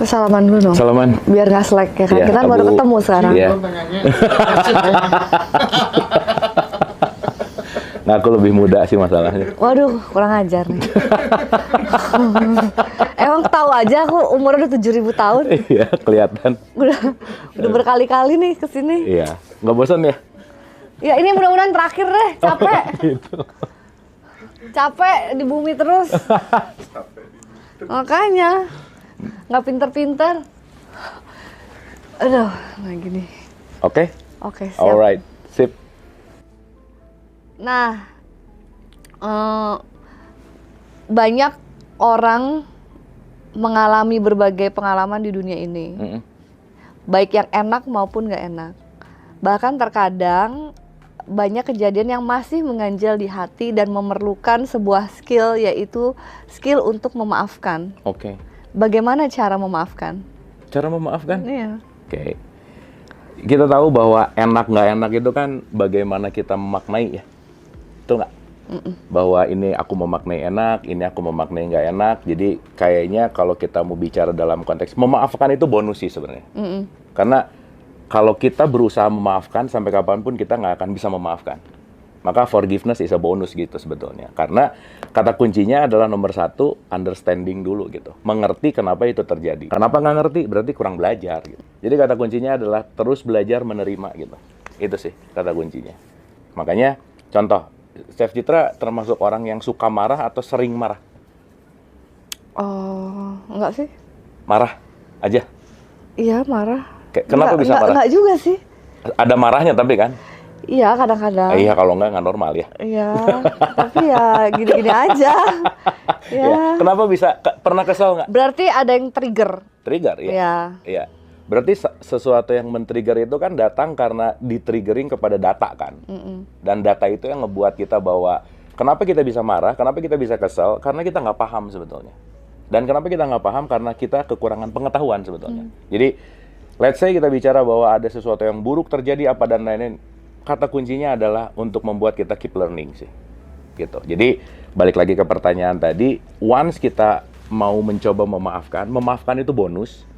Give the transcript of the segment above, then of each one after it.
Salaman dulu dong. Salaman. Biar nggak slack ya kan. Iya, Kita kan baru Abu. ketemu sekarang. Iya. Nah, aku lebih muda sih masalahnya. Waduh, kurang ajar nih. Emang tahu aja aku umurnya udah 7.000 tahun. Iya, kelihatan. Udah berkali-kali nih kesini. Iya, nggak bosan ya? Ya ini mudah-mudahan terakhir deh, capek. Gitu. Capek di bumi terus. Makanya nggak pinter-pinter. Aduh, nah gini. Oke? Oke, siap. Alright, sip. Nah, banyak orang mengalami berbagai pengalaman di dunia ini, baik yang enak maupun nggak enak. Bahkan terkadang banyak kejadian yang masih mengganjal di hati dan memerlukan sebuah skill, yaitu skill untuk memaafkan. Oke. Bagaimana cara memaafkan? Cara memaafkan? Iya. Oke. Kita tahu bahwa enak nggak enak itu kan bagaimana kita memaknai ya. Betul nggak? Bahwa ini aku memaknai enak, ini aku memaknai nggak enak. Jadi kayaknya kalau kita mau bicara dalam konteks memaafkan itu bonus sih sebenarnya. Karena kalau kita berusaha memaafkan sampai kapanpun kita nggak akan bisa memaafkan. Maka forgiveness is a bonus gitu sebetulnya. Karena kata kuncinya adalah nomor satu, understanding dulu gitu. Mengerti kenapa itu terjadi. Kenapa nggak ngerti? Berarti kurang belajar gitu. Jadi kata kuncinya adalah terus belajar menerima gitu. Itu sih kata kuncinya. Makanya contoh, Chef Citra termasuk orang yang suka marah atau sering marah? Oh, enggak sih? Marah aja? Iya, marah. Kenapa bisa marah? Enggak juga sih. Ada marahnya tapi kan? Iya, kadang-kadang. Iya, kalau nggak normal ya. Iya, tapi ya gini-gini aja. Ya. Ya. Kenapa bisa? Pernah kesel nggak? Berarti ada yang trigger. Trigger ya? Iya. Iya. Berarti sesuatu yang men-trigger itu kan datang karena di-triggering kepada data kan. Dan data itu yang ngebuat kita bahwa kenapa kita bisa marah, kenapa kita bisa kesel, karena kita nggak paham sebetulnya. Dan kenapa kita nggak paham? Karena kita kekurangan pengetahuan sebetulnya. Jadi, let's say kita bicara bahwa ada sesuatu yang buruk terjadi apa dan lain-lain. Kata kuncinya adalah untuk membuat kita keep learning sih. Gitu. Jadi, balik lagi ke pertanyaan tadi, once kita mau mencoba memaafkan itu bonus.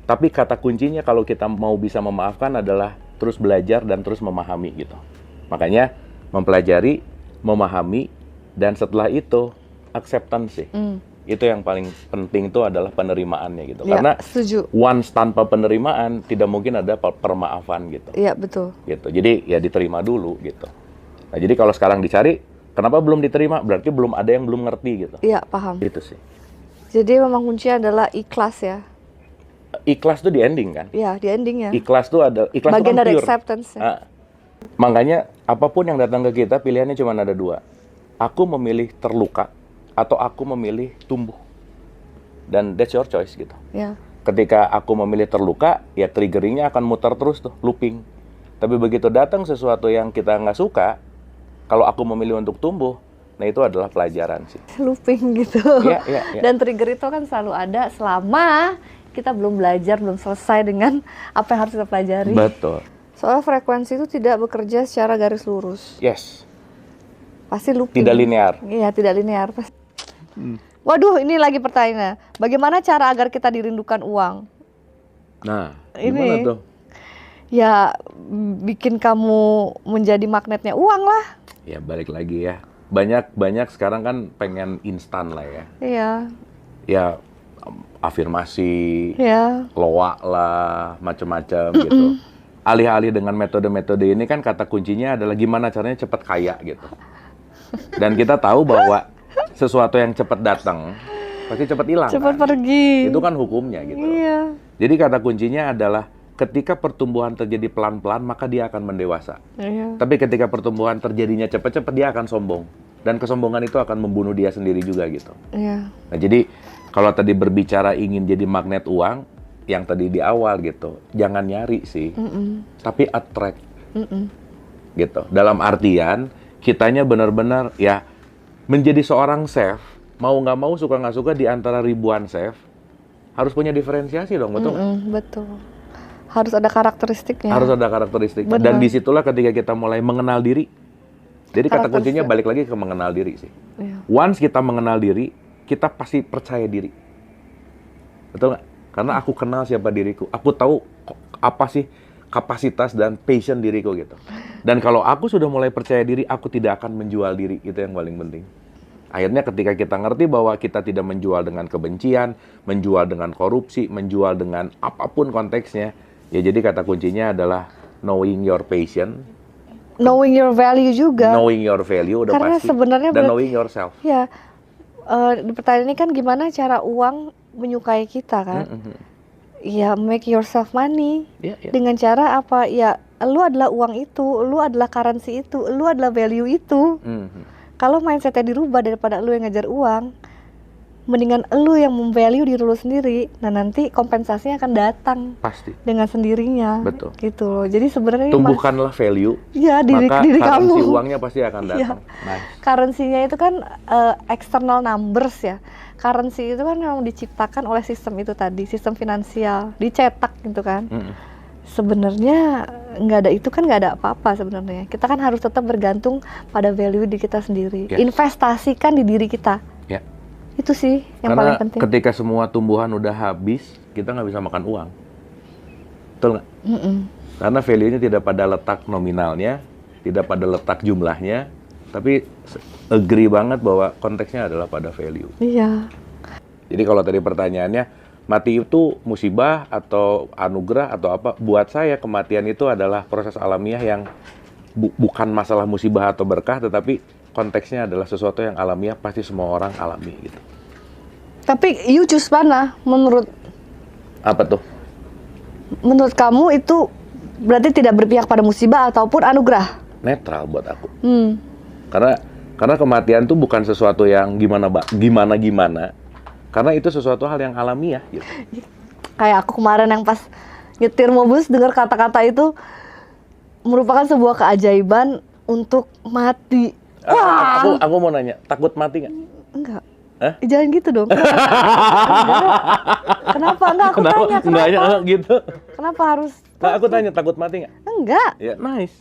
Tapi kata kuncinya kalau kita mau bisa memaafkan adalah terus belajar dan terus memahami gitu. Makanya mempelajari, memahami, dan setelah itu acceptance sih. Itu yang paling penting tuh adalah penerimaannya gitu. Ya, karena setuju. once tanpa penerimaan tidak mungkin ada permaafan gitu. Iya, betul. Gitu. Jadi ya diterima dulu gitu. Nah, jadi kalau sekarang dicari, kenapa belum diterima? Berarti belum ada yang belum ngerti gitu. Iya, paham. Gitu sih. Jadi memang kuncinya adalah ikhlas ya. Ikhlas tuh di ending kan? Iya, di endingnya. Ikhlas tuh ada ikhlas tuh Bagian kan dari pure. acceptance ya. Nah, makanya apapun yang datang ke kita pilihannya cuma ada dua. Aku memilih terluka atau aku memilih tumbuh. Dan that's your choice gitu. Ya. Ketika aku memilih terluka, ya triggeringnya akan muter terus tuh, looping. Tapi begitu datang sesuatu yang kita nggak suka, kalau aku memilih untuk tumbuh, nah itu adalah pelajaran sih. Looping gitu. Iya. Dan trigger itu kan selalu ada selama kita belum belajar, belum selesai dengan apa yang harus kita pelajari. Betul. Soalnya frekuensi itu tidak bekerja secara garis lurus. Yes. Pasti looping. Tidak linear. Iya, tidak linear. Waduh, ini lagi pertanyaan. Bagaimana cara agar kita dirindukan uang? Nah, Ini. gimana tuh? Ya, bikin kamu menjadi magnetnya uang lah. Ya balik lagi ya. Banyak sekarang kan pengen instan lah ya. Iya. Ya afirmasi, Iya. loa lah, macam-macam gitu. Alih-alih dengan metode-metode ini kan kata kuncinya adalah gimana caranya cepat kaya gitu. Dan kita tahu bahwa sesuatu yang cepat datang pasti cepat hilang. Cepat kan? pergi. Itu kan hukumnya gitu. Iya. Jadi kata kuncinya adalah ketika pertumbuhan terjadi pelan-pelan maka dia akan mendewasa. Iya. Tapi ketika pertumbuhan terjadinya cepat-cepat dia akan sombong. Dan kesombongan itu akan membunuh dia sendiri juga gitu. Iya. Nah jadi kalau tadi berbicara ingin jadi magnet uang, yang tadi di awal gitu, jangan nyari sih, tapi attract, gitu. Dalam artian kitanya benar-benar ya menjadi seorang chef, mau nggak mau suka nggak suka di antara ribuan chef harus punya diferensiasi dong, betul? Betul. Harus ada karakteristiknya. Harus ada karakteristik. Benar. Dan disitulah ketika kita mulai mengenal diri. Jadi kata kuncinya Karakteristik. balik lagi ke mengenal diri sih. Iya. Once kita mengenal diri, kita pasti percaya diri. Betul nggak? Karena aku kenal siapa diriku. Aku tahu apa sih kapasitas dan passion diriku gitu. Dan kalau aku sudah mulai percaya diri, aku tidak akan menjual diri. Itu yang paling penting. Akhirnya ketika kita ngerti bahwa kita tidak menjual dengan kebencian, menjual dengan korupsi, menjual dengan apapun konteksnya, ya jadi kata kuncinya adalah knowing your passion, knowing your value juga. knowing your value udah Karena pasti, sebenarnya dan knowing yourself. Ya, di pertanyaan ini kan gimana cara uang menyukai kita kan? Ya, make yourself money. Dengan cara apa? Ya, lu adalah uang itu, lu adalah currency itu, lu adalah value itu. Kalau mindsetnya dirubah daripada lu yang ngejar uang, mendingan lu yang memvalue diri lu sendiri. Nah, nanti kompensasinya akan datang. Pasti. Dengan sendirinya. Betul. Gitu loh. Jadi sebenarnya tumbuhkanlah value. Ya, diri maka kamu. currency uangnya pasti akan datang. Ya. Nice. Currency-nya itu kan external numbers ya. Currency itu kan memang diciptakan oleh sistem itu tadi, sistem finansial, dicetak gitu kan. Sebenarnya nggak ada itu kan nggak ada apa-apa sebenarnya. Kita kan harus tetap bergantung pada value di kita sendiri. Investasikan di diri kita. Itu sih yang Karena paling penting. ketika semua tumbuhan udah habis, kita nggak bisa makan uang. Betul nggak? Karena value-nya tidak pada letak nominalnya, tidak pada letak jumlahnya, tapi agree banget bahwa konteksnya adalah pada value. Iya. Jadi kalau tadi pertanyaannya, mati itu musibah atau anugerah atau apa? Buat saya kematian itu adalah proses alamiah yang bukan masalah musibah atau berkah, tetapi konteksnya adalah sesuatu yang alamiah, pasti semua orang alami gitu. Tapi you choose mana menurut? Apa tuh? Menurut kamu itu berarti tidak berpihak pada musibah ataupun anugerah? Netral buat aku. Karena kematian itu bukan sesuatu yang gimana. Karena itu sesuatu hal yang alamiah gitu. Kayak aku kemarin yang pas nyetir mobil dengar kata-kata itu merupakan sebuah keajaiban untuk mati. Wah. Aku mau nanya, takut mati nggak? Enggak. Jangan gitu dong. Kenapa? Enggak, aku tanya kenapa? Enggak gitu. Kenapa harus? Nah, aku tanya takut mati nggak? Enggak. Ya, nice.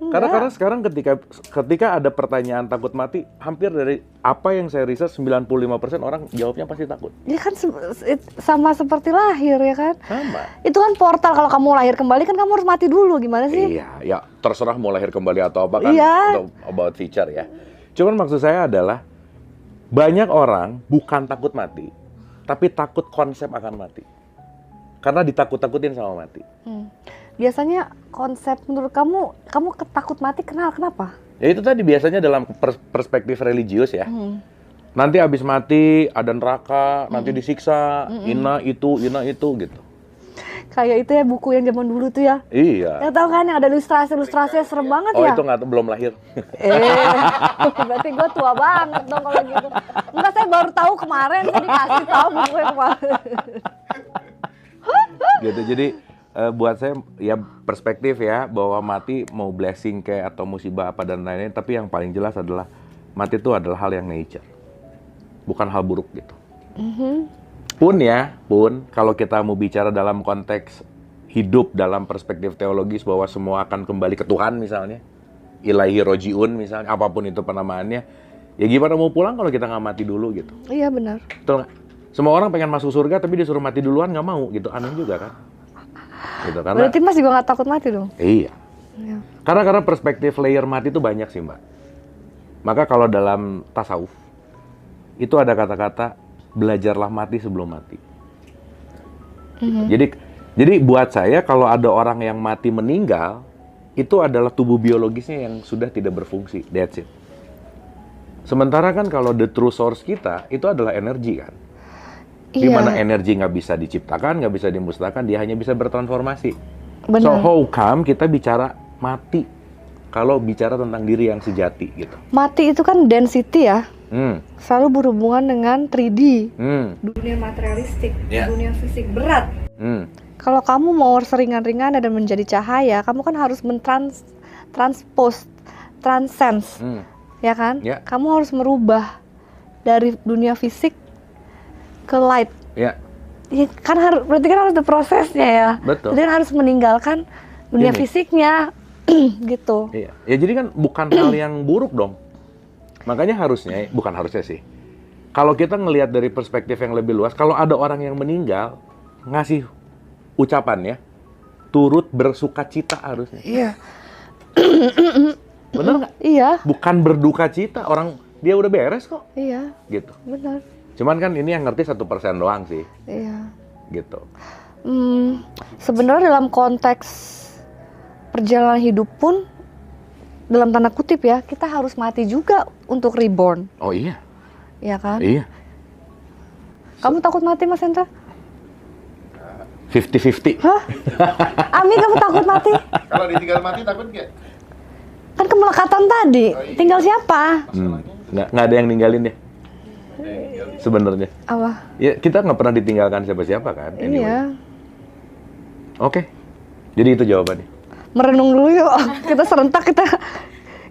Karena sekarang ketika ada pertanyaan takut mati, hampir dari apa yang saya riset 95% orang jawabnya pasti takut. Ya kan sama seperti lahir ya kan? Sama. Itu kan portal, kalau kamu lahir kembali kan kamu harus mati dulu, gimana sih? Iya, ya terserah mau lahir kembali atau apa kan, atau about feature ya. Cuman maksud saya adalah banyak orang bukan takut mati, tapi takut konsep akan mati. Karena ditakut-takutin sama mati. Biasanya konsep menurut kamu ketakut mati kenapa? Ya itu tadi biasanya dalam perspektif religius ya. Nanti habis mati ada neraka, nanti disiksa, ina itu gitu. Kayak itu ya buku yang zaman dulu tuh ya. Iya. Yang tahu kan yang ada ilustrasinya serem banget ya. Oh itu nggak tahu, belum lahir. Berarti gue tua banget dong kalau gitu. Enggak, saya baru tahu kemarin, saya dikasih tahu buku yang kemarin. Gitu, jadi buat saya ya perspektif ya bahwa mati mau blessing kayak atau musibah apa dan lain-lain, tapi yang paling jelas adalah mati itu adalah hal yang nature, bukan hal buruk gitu. Pun kalau kita mau bicara dalam konteks hidup dalam perspektif teologis bahwa semua akan kembali ke Tuhan misalnya, ilahi rojiun misalnya, apapun itu penamaannya, ya gimana mau pulang kalau kita nggak mati dulu gitu. Iya benar. Betul nggak? Semua orang pengen masuk surga tapi disuruh mati duluan nggak mau gitu, aneh juga kan? Gitu, karena, berarti Mas juga nggak takut mati dong? Iya. Karena perspektif layer mati itu banyak sih Mbak. Maka kalau dalam tasawuf itu ada kata-kata belajarlah mati sebelum mati. Jadi buat saya kalau ada orang yang mati meninggal, itu adalah tubuh biologisnya yang sudah tidak berfungsi. That's it. Sementara kan kalau the true source kita itu adalah energi kan. Di mana energi nggak bisa diciptakan, nggak bisa dimusnahkan, dia hanya bisa bertransformasi. Benar. So how come kita bicara mati kalau bicara tentang diri yang sejati gitu? Mati itu kan density ya, selalu berhubungan dengan 3D, dunia materialistik, dunia fisik berat. Kalau kamu mau seringan-ringan dan menjadi cahaya, kamu kan harus transcend, ya kan? Kamu harus merubah dari dunia fisik ke light. Ya kan berarti kan harus ada prosesnya ya. Betul. Jadi harus meninggalkan dunia fisiknya gitu. Iya. Ya jadi kan bukan hal yang buruk dong. Makanya bukan harusnya sih. Kalau kita ngelihat dari perspektif yang lebih luas, kalau ada orang yang meninggal, ngasih ucapan ya, turut bersukacita harusnya. Iya. Bener nggak? Iya. Bukan berduka cita, orang dia udah beres kok. Iya. Gitu. Benar. Cuman kan ini yang ngerti 1% doang sih. Iya. Gitu. Sebenarnya dalam konteks perjalanan hidup pun, dalam tanda kutip ya, kita harus mati juga untuk reborn. Oh iya. Iya kan? Iya. Kamu takut mati, Mas Hendra? 50-50. Hah? Ami, kamu takut mati? Kalau ditinggal mati takut nggak? Kan kemelekatan tadi. Tinggal siapa? Nggak ada yang ninggalin ya. Sebenarnya. Apa? Ya kita nggak pernah ditinggalkan siapa-siapa kan. Anyway. Iya. Oke. Jadi itu jawabannya. Merenung dulu yuk. Kita serentak,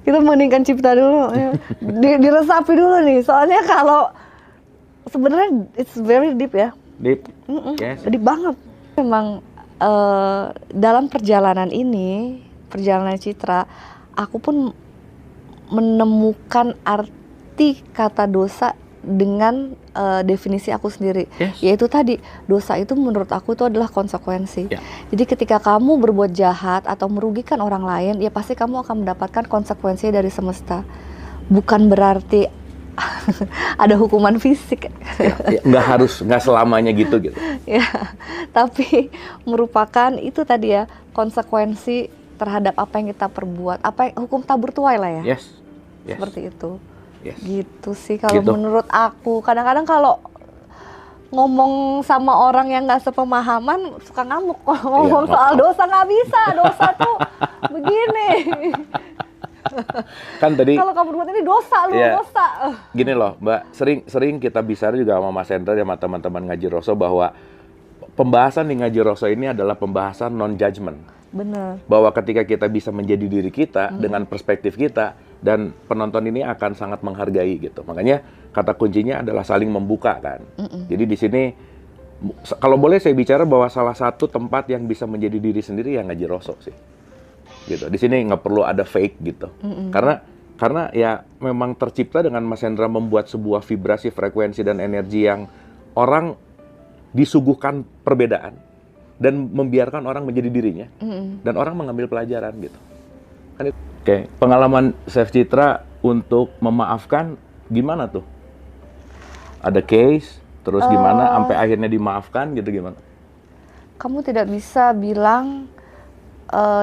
kita meninggikan cipta dulu. Ya. Diresapi dulu nih. Soalnya kalau sebenarnya it's very deep ya. Deep. Yes. Deep banget. Memang dalam perjalanan ini, perjalanan Citra, aku pun menemukan arti kata dosa dengan definisi aku sendiri. Yes. Yaitu tadi, dosa itu menurut aku itu adalah konsekuensi. Yeah. Jadi ketika kamu berbuat jahat atau merugikan orang lain, ya pasti kamu akan mendapatkan konsekuensi dari semesta. Bukan berarti ada hukuman fisik. Ya, nggak selamanya gitu. Ya, tapi merupakan itu tadi ya, konsekuensi terhadap apa yang kita perbuat, hukum tabur tuai lah ya. Yes. Seperti itu. Yes. Gitu sih kalau Gitu. menurut aku. Kadang-kadang kalau ngomong sama orang yang nggak sepemahaman suka ngamuk. Ngomong soal dosa nggak bisa, dosa tuh begini. Kan tadi Kalau kamu buat ini dosa lu, Iya. dosa. gini loh, Mbak, sering kita bicara juga sama Mas Hendra sama teman-teman Ngaji Roso bahwa pembahasan di Ngaji Roso ini adalah pembahasan non-judgment. Bener. Bahwa ketika kita bisa menjadi diri kita dengan perspektif kita, dan penonton ini akan sangat menghargai gitu. Makanya kata kuncinya adalah saling membuka kan. Jadi di sini kalau boleh saya bicara bahwa salah satu tempat yang bisa menjadi diri sendiri yang Ngaji Roso sih. Gitu. Di sini nggak perlu ada fake gitu. Karena ya memang tercipta dengan Mas Hendra membuat sebuah vibrasi, frekuensi dan energi yang orang disuguhkan perbedaan dan membiarkan orang menjadi dirinya dan orang mengambil pelajaran gitu. Kan itu. Oke, pengalaman Chef Citra untuk memaafkan gimana tuh? Ada case, terus gimana sampai akhirnya dimaafkan gitu gimana? Kamu tidak bisa bilang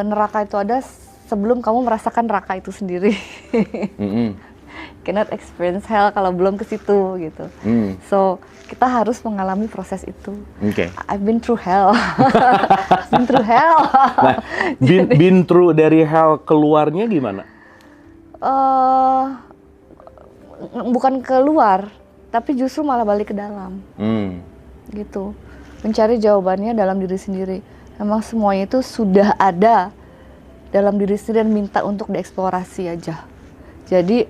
neraka itu ada sebelum kamu merasakan neraka itu sendiri. Cannot experience hell kalau belum ke situ gitu. So kita harus mengalami proses itu. Oke. I've been through hell. Been through hell. Nah, been through dari hell keluarnya gimana? Bukan keluar, tapi justru malah balik ke dalam. Gitu. Mencari jawabannya dalam diri sendiri. Memang semuanya itu sudah ada dalam diri sendiri dan minta untuk dieksplorasi aja. Jadi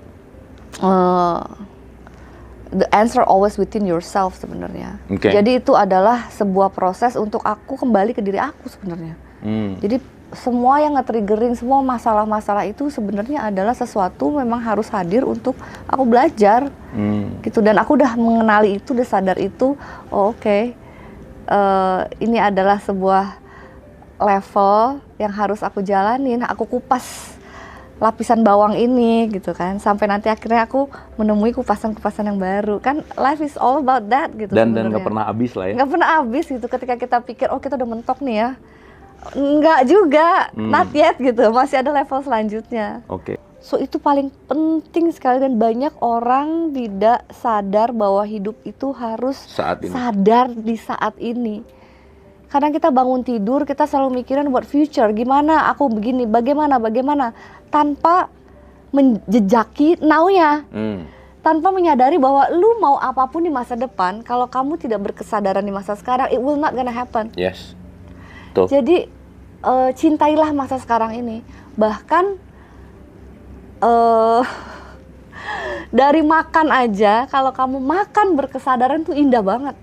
the answer always within yourself sebenarnya. Okay. Jadi itu adalah sebuah proses untuk aku kembali ke diri aku sebenarnya. Jadi semua yang nge-triggering, semua masalah-masalah itu sebenarnya adalah sesuatu memang harus hadir untuk aku belajar. Gitu. Dan aku udah mengenali itu, udah sadar itu. Oh, oke. Ini adalah sebuah level yang harus aku jalanin, aku kupas lapisan bawang ini gitu kan, sampai nanti akhirnya aku menemui kupasan-kupasan yang baru. Kan life is all about that gitu. Dan nggak pernah habis lah ya. Nggak pernah habis gitu. Ketika kita pikir oh kita udah mentok nih ya, nggak juga, not yet gitu, masih ada level selanjutnya. Oke. So itu paling penting sekali dan banyak orang tidak sadar bahwa hidup itu harus sadar di saat ini. Kadang kita bangun tidur, kita selalu mikirin buat future, gimana aku begini, bagaimana, tanpa menjejaki now-nya. Tanpa menyadari bahwa lu mau apapun di masa depan, kalau kamu tidak berkesadaran di masa sekarang, it will not gonna happen. Yes. Tuh. Jadi, cintailah masa sekarang ini. Bahkan, dari makan aja, kalau kamu makan berkesadaran tuh indah banget.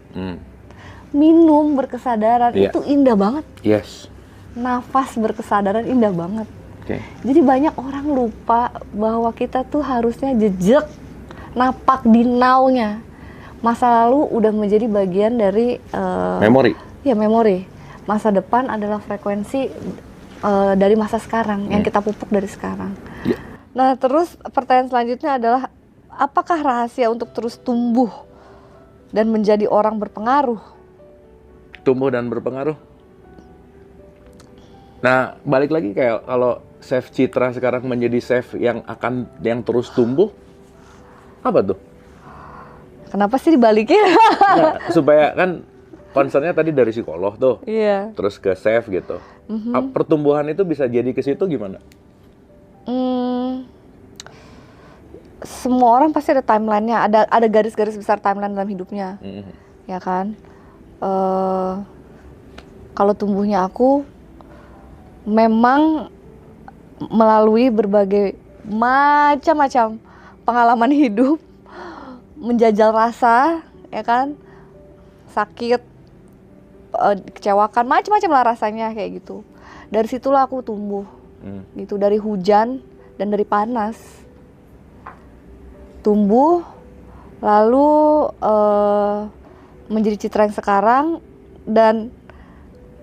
Minum berkesadaran itu indah banget. Yes. Nafas berkesadaran indah banget. Okay. Jadi banyak orang lupa bahwa kita tuh harusnya jejak napak di now-nya. Masa lalu udah menjadi bagian dari memori. Ya, memori. Masa depan adalah frekuensi dari masa sekarang yang kita pupuk dari sekarang. Ya. Nah, terus pertanyaan selanjutnya adalah apakah rahasia untuk terus tumbuh dan menjadi orang berpengaruh? Tumbuh dan berpengaruh. Nah, balik lagi kayak kalau chef Citra sekarang menjadi chef yang terus tumbuh, apa tuh? Kenapa sih dibalikin? Nah, supaya kan concernnya tadi dari psikolog tuh, Iya. terus ke chef gitu. Pertumbuhan itu bisa jadi ke situ gimana? Semua orang pasti ada timelinenya, ada garis-garis besar timeline dalam hidupnya, ya kan? Kalau tumbuhnya aku memang melalui berbagai macam pengalaman hidup, menjajal rasa, ya kan? Sakit, kecewakan, macam-macam lah rasanya kayak gitu. Dari situlah aku tumbuh, gitu, dari hujan dan dari panas. Tumbuh, lalu menjadi Citra yang sekarang dan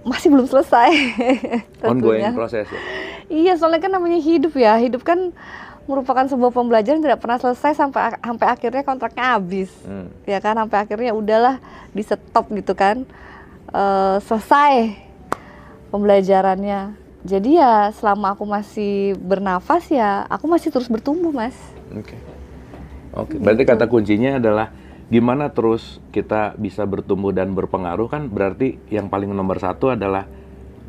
masih belum selesai. Ongoing proses ya? Iya, soalnya kan namanya hidup ya. Hidup kan merupakan sebuah pembelajaran tidak pernah selesai sampai akhirnya kontraknya habis. Ya kan, sampai akhirnya udahlah di stop gitu kan. Selesai pembelajarannya. Jadi ya selama aku masih bernafas ya aku masih terus bertumbuh, Mas. Oke. Berarti kata kuncinya adalah gimana terus kita bisa bertumbuh dan berpengaruh, kan berarti yang paling nomor satu adalah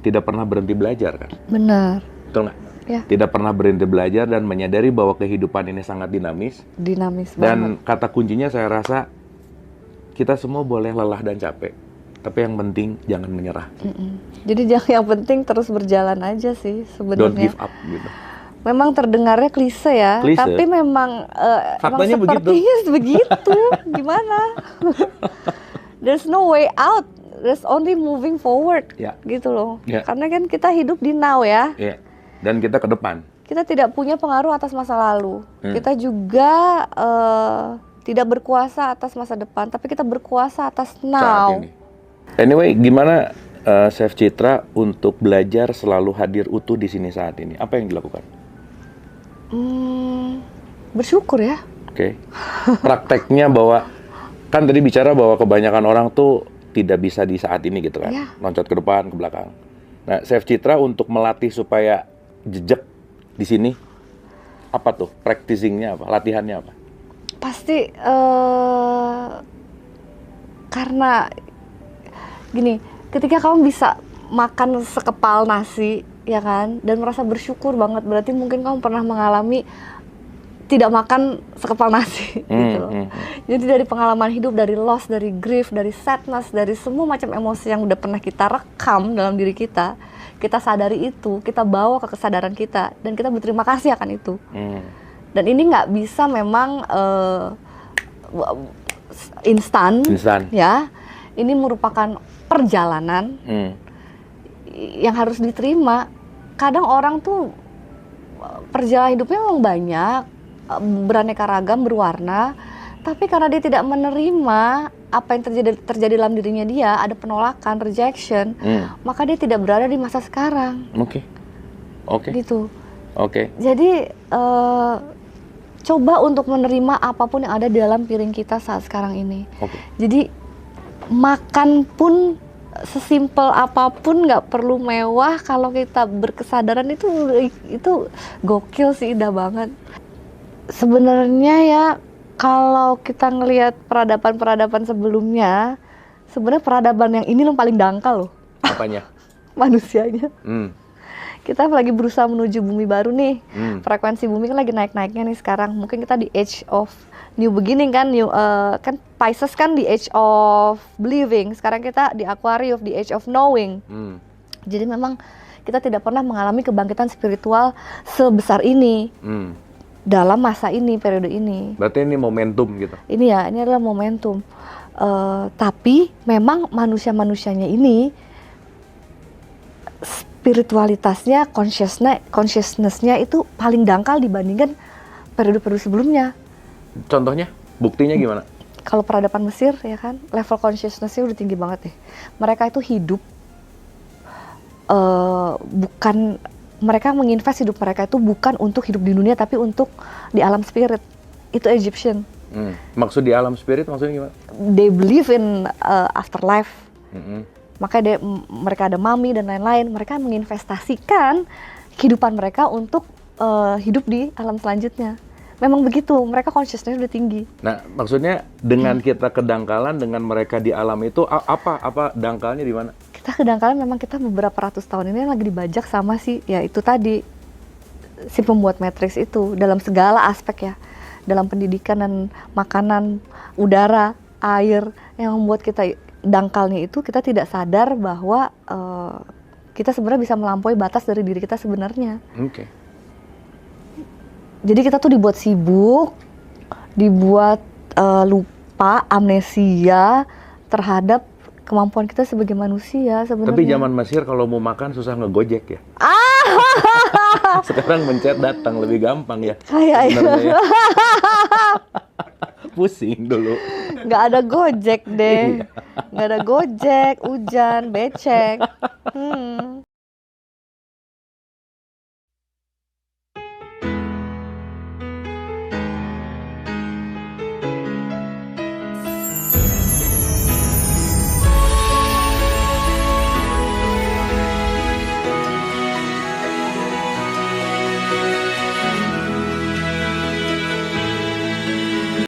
tidak pernah berhenti belajar kan? Benar. Betul nggak? Ya. Tidak pernah berhenti belajar dan menyadari bahwa kehidupan ini sangat dinamis. Dinamis Dan banget. kata kuncinya saya rasa kita semua boleh lelah dan capek, tapi yang penting jangan menyerah. Jadi yang penting terus berjalan aja sih sebenarnya. Don't give up gitu. Memang terdengarnya klise ya, Klise. tapi memang Faktanya emang sepertinya begitu. Gimana? There's no way out. There's only moving forward. Ya. Gitu loh. Ya. Karena kan kita hidup di now ya. Iya. Dan kita ke depan. Kita tidak punya pengaruh atas masa lalu. Kita juga tidak berkuasa atas masa depan, tapi kita berkuasa atas Saat now. ini. Anyway, gimana Chef Citra untuk belajar selalu hadir utuh di sini saat ini? Apa yang dilakukan? Bersyukur ya. Oke. Prakteknya bahwa kan tadi bicara bahwa kebanyakan orang tuh tidak bisa di saat ini gitu kan. Iya. Loncat ke depan, ke belakang. Nah, Chef Citra untuk melatih supaya jejak di sini apa tuh? Practicing-nya apa? Latihannya apa? Pasti karena gini, ketika kamu bisa makan sekepal nasi, ya kan, dan merasa bersyukur banget, berarti mungkin kamu pernah mengalami tidak makan sekepal nasi, gitu loh. Jadi dari pengalaman hidup, dari loss, dari grief, dari sadness, dari semua macam emosi yang udah pernah kita rekam dalam diri kita sadari itu, kita bawa ke kesadaran kita, dan kita berterima kasih akan itu. Dan ini nggak bisa memang instan, ya. Ini merupakan perjalanan yang harus diterima. Kadang orang tuh perjalanan hidupnya memang banyak, beraneka ragam, berwarna, tapi karena dia tidak menerima apa yang terjadi dalam dirinya dia, ada penolakan, rejection, maka dia tidak berada di masa sekarang. Oke. Gitu. Oke. Jadi coba untuk menerima apapun yang ada di dalam piring kita saat sekarang ini. Jadi makan pun sesimpel apapun, nggak perlu mewah. Kalau kita berkesadaran itu gokil sih, indah banget. Sebenarnya ya kalau kita ngelihat peradaban sebelumnya, sebenarnya peradaban yang ini yang paling dangkal loh. Apanya? Manusianya. Kita lagi berusaha menuju bumi baru nih. Frekuensi bumi kan lagi naik-naiknya nih sekarang. Mungkin kita di age of new beginning kan, kan Pisces kan di age of believing. Sekarang kita di Aquarius di age of knowing. Jadi memang kita tidak pernah mengalami kebangkitan spiritual sebesar ini dalam masa ini, periode ini. Berarti ini momentum gitu. Ini adalah momentum. Tapi memang manusia-manusianya ini spiritualitasnya, consciousness-nya itu paling dangkal dibandingkan periode-periode sebelumnya. Contohnya? Buktinya gimana? kalau peradaban Mesir ya kan, level consciousness-nya udah tinggi banget deh. Mereka itu hidup bukan, mereka menginvest hidup mereka itu bukan untuk hidup di dunia tapi untuk di alam spirit. Itu Egyptian. Maksud di alam spirit maksudnya gimana? They believe in afterlife. Makanya mereka ada mami dan lain-lain. Mereka menginvestasikan kehidupan mereka untuk hidup di alam selanjutnya. Memang begitu, mereka consciousness udah tinggi. Nah, maksudnya dengan kita kedangkalan dengan mereka di alam itu apa dangkalnya di mana? Kita kedangkalan memang kita beberapa ratus tahun ini lagi dibajak sama si ya itu tadi si pembuat Matrix itu dalam segala aspek ya. Dalam pendidikan dan makanan, udara, air yang membuat kita dangkalnya itu kita tidak sadar bahwa kita sebenarnya bisa melampaui batas dari diri kita sebenarnya. Oke. Jadi kita tuh dibuat sibuk, dibuat lupa, amnesia terhadap kemampuan kita sebagai manusia sebenarnya. Tapi zaman Mesir kalau mau makan susah ngegojek ya. Sekarang mencet datang lebih gampang ya. Kayak ya. Pusing dulu. Nggak ada Gojek deh. Nggak ada Gojek, hujan, becek.